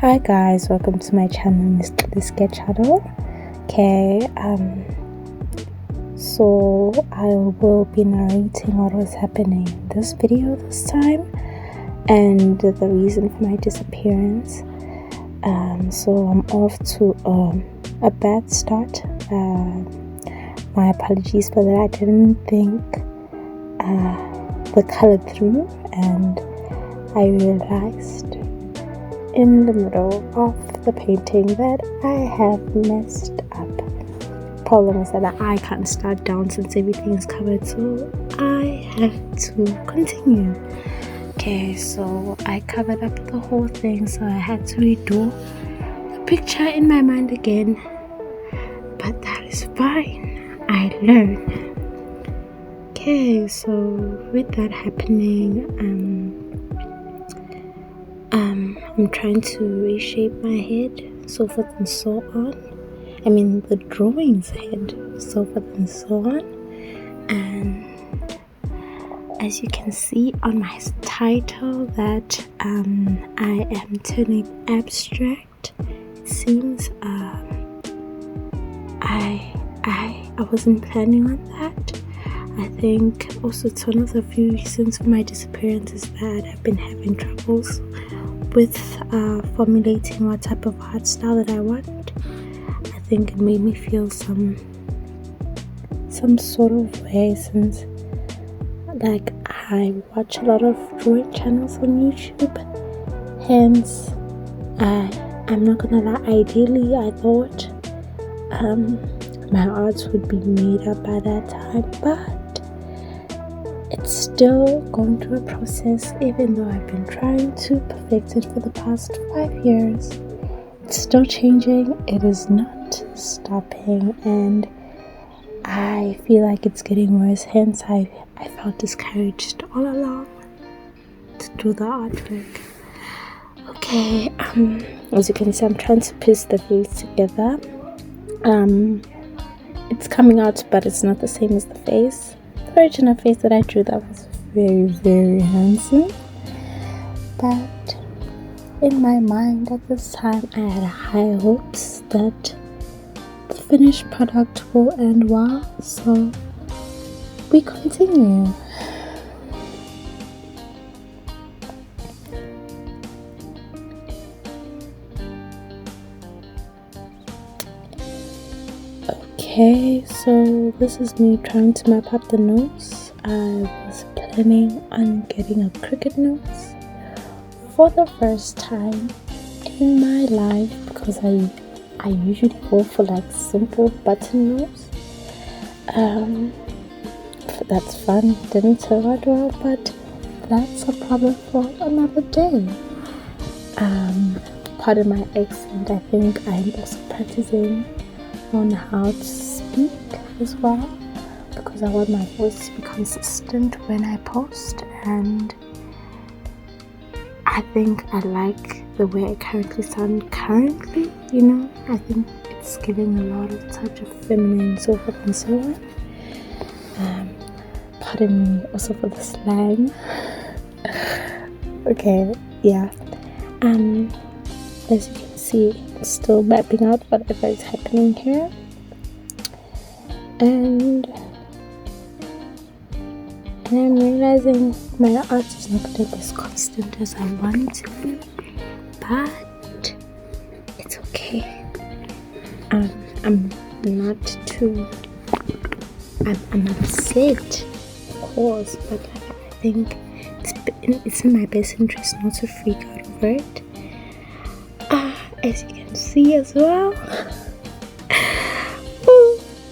Hi guys, welcome to my channel, Mr. The Sketch Channel. Okay, so I will be narrating what was happening in this video this time and the reason for my disappearance. So I'm off to a bad start. My apologies for that. I didn't think the color through, and I realized in the middle of the painting that I have messed up. Problem is that I can't start down since everything is covered, so I have to continue. Okay, so I covered up the whole thing, so I had to redo the picture in my mind again, but that is fine. I learn. Okay, so with that happening, I'm trying to reshape my head, so forth and so on. I mean the drawing's head, so forth and so on. And as you can see on my title that I am turning abstract, it seems I wasn't planning on that. I think also it's one of the few reasons for my disappearance is that I've been having troubles with formulating what type of art style that I want. I think it made me feel some sort of way, since like I watch a lot of drawing channels on YouTube. Hence, I'm not gonna lie, ideally I thought my arts would be made up by that time, but it's still going through a process. Even though I've been trying to perfect it for the past 5 years, it's still changing. It is not stopping, and I feel like it's getting worse. Hence, I felt discouraged all along to do the artwork. Okay, as you can see, I'm trying to piece the face together. It's coming out, but it's not the same as the face. The original face that I drew, that was very, very handsome. But in my mind at this time, I had high hopes that the finished product will end well. So we continue. Okay, so this is me trying to map up the nose. I was planning on getting a crooked nose for the first time in my life, because I usually go for like simple button nose. That's fun. Didn't turn out well, but that's a problem for another day. Pardon my accent. I think I'm also practicing on how to speak as well, because I want my voice to be consistent when I post, and I think I like the way I currently sound currently, I think it's giving a lot of touch of feminine, so forth and so on. Pardon me also for the slang. Okay, yeah. As you can see, still mapping out whatever is happening here, and I'm realizing my art is not going to be as constant as I want it to be, but it's okay. I'm not upset, of course, but I think it's in my best interest not to freak out over it. As you can see as well,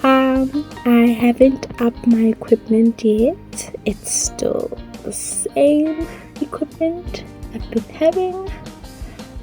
I haven't upped my equipment yet. It's still the same equipment I've been having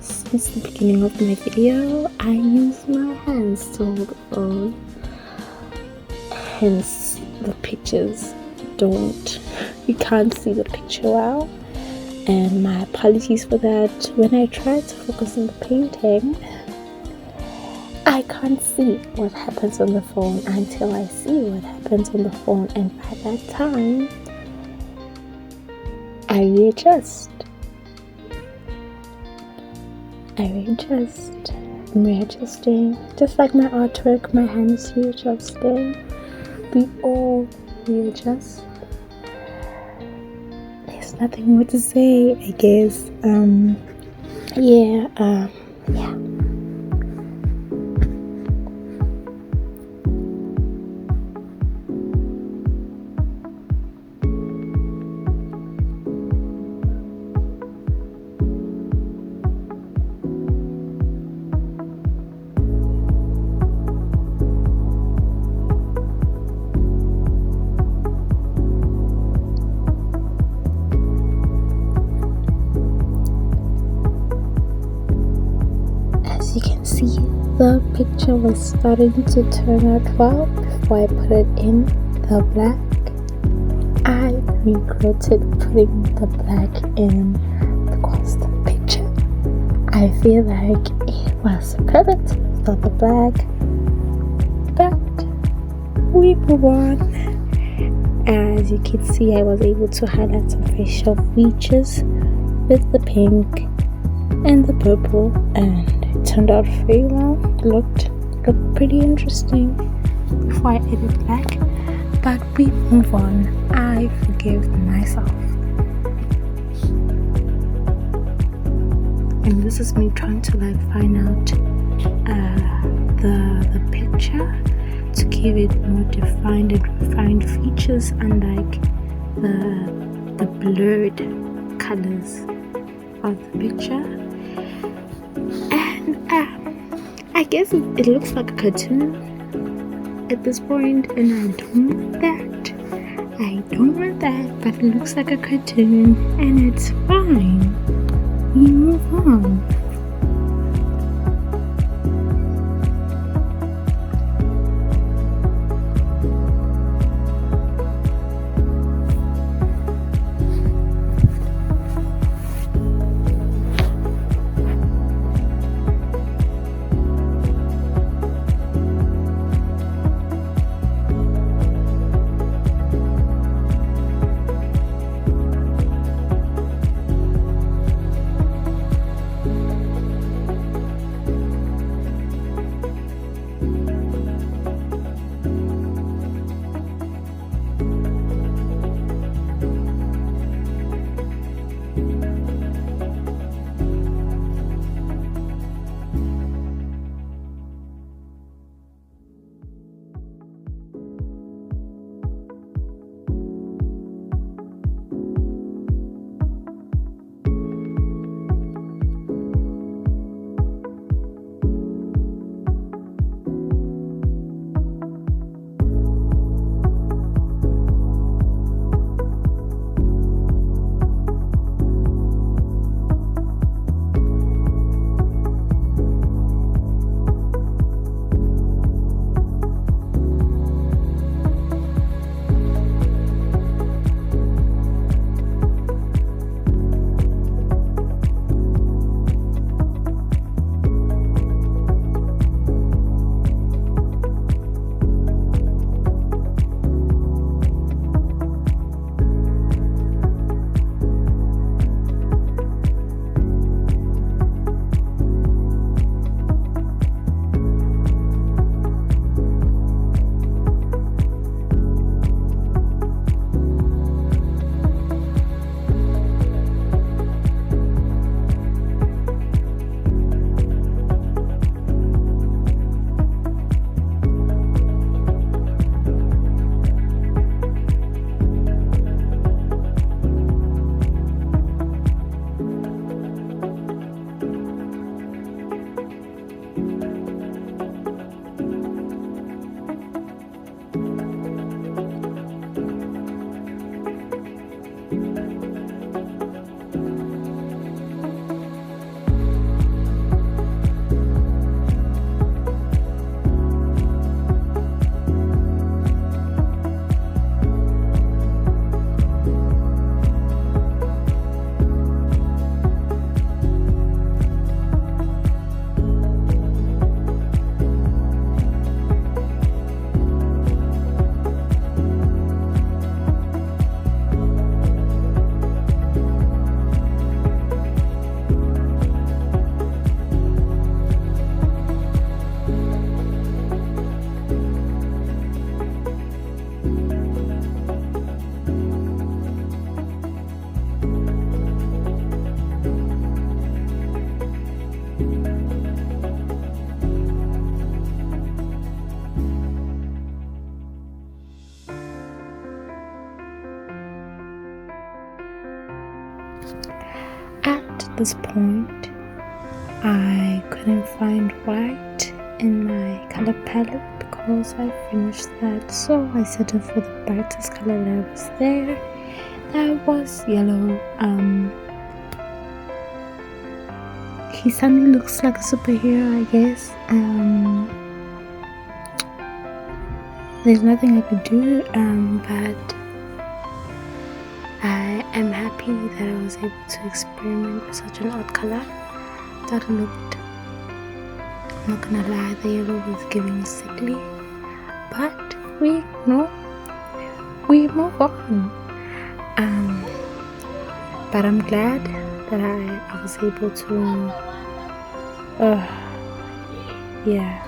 since the beginning of my video. I use my hands to hold the phone, hence the pictures you can't see the picture well. And my apologies for that. When I try to focus on the painting, I can't see what happens on the phone until I see what happens on the phone, and by that time I readjust. I'm readjusting, just like my artwork, my hands readjusting. We all readjust. There's nothing more to say, I guess. Yeah. As you can see, the picture was starting to turn out well before I put it in the black. I regretted putting the black in because the picture, I feel like it was perfect without the black, but we move on. As you can see, I was able to highlight some facial features with the pink and the purple, and it turned out very well. It looked pretty interesting before I added black, but we move on. I forgive myself. And this is me trying to find out the picture to give it more defined and refined features, unlike the blurred colors of the picture. And I guess it looks like a cartoon at this point, and I don't want that, but it looks like a cartoon, and it's fine. We move on. this point I couldn't find white in my color palette because I finished that, so I settled for the brightest color that was there. That was yellow. He suddenly looks like a superhero, I guess. There's nothing I could do, but I am happy that I was able to experiment with such an odd color that looked, I'm not gonna lie, the yellow was giving sickly, but we move on. But I'm glad that I was able to yeah.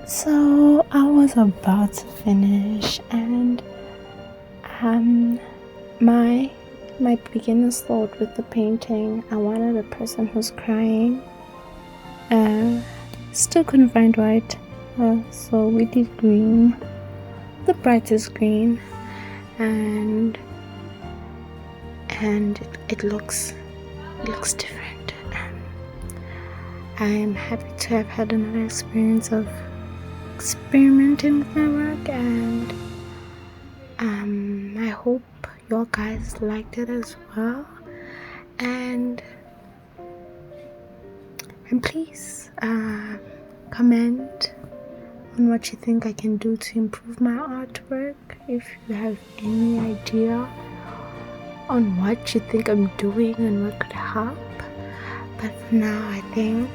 So I was about to finish, and my beginner's thought with the painting, I wanted a person who's crying. Still couldn't find white, so we did green, the brightest green, and it looks different. I am happy to have had another experience of experimenting with my work, and I hope you guys liked it as well, and please comment on what you think I can do to improve my artwork. If you have any idea on what you think I'm doing and what could help. But for now, I think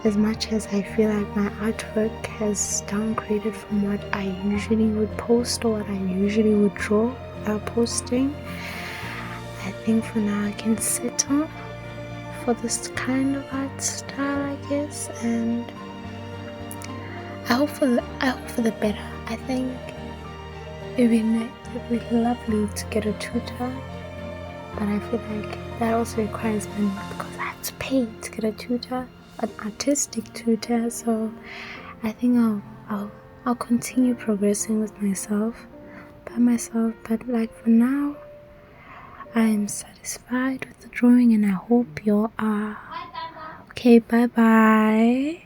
as much as I feel like my artwork has downgraded from what I usually would post or what I usually would draw without posting, I think for now I can settle for this kind of art style, I guess, and I hope for the better. I think it'd be lovely to get a tutor, but I feel like that also requires money because I have to pay to get a tutor, an artistic tutor. So I think I'll continue progressing with myself, by myself. But like for now, I am satisfied with the drawing, and I hope you are. Okay, bye bye.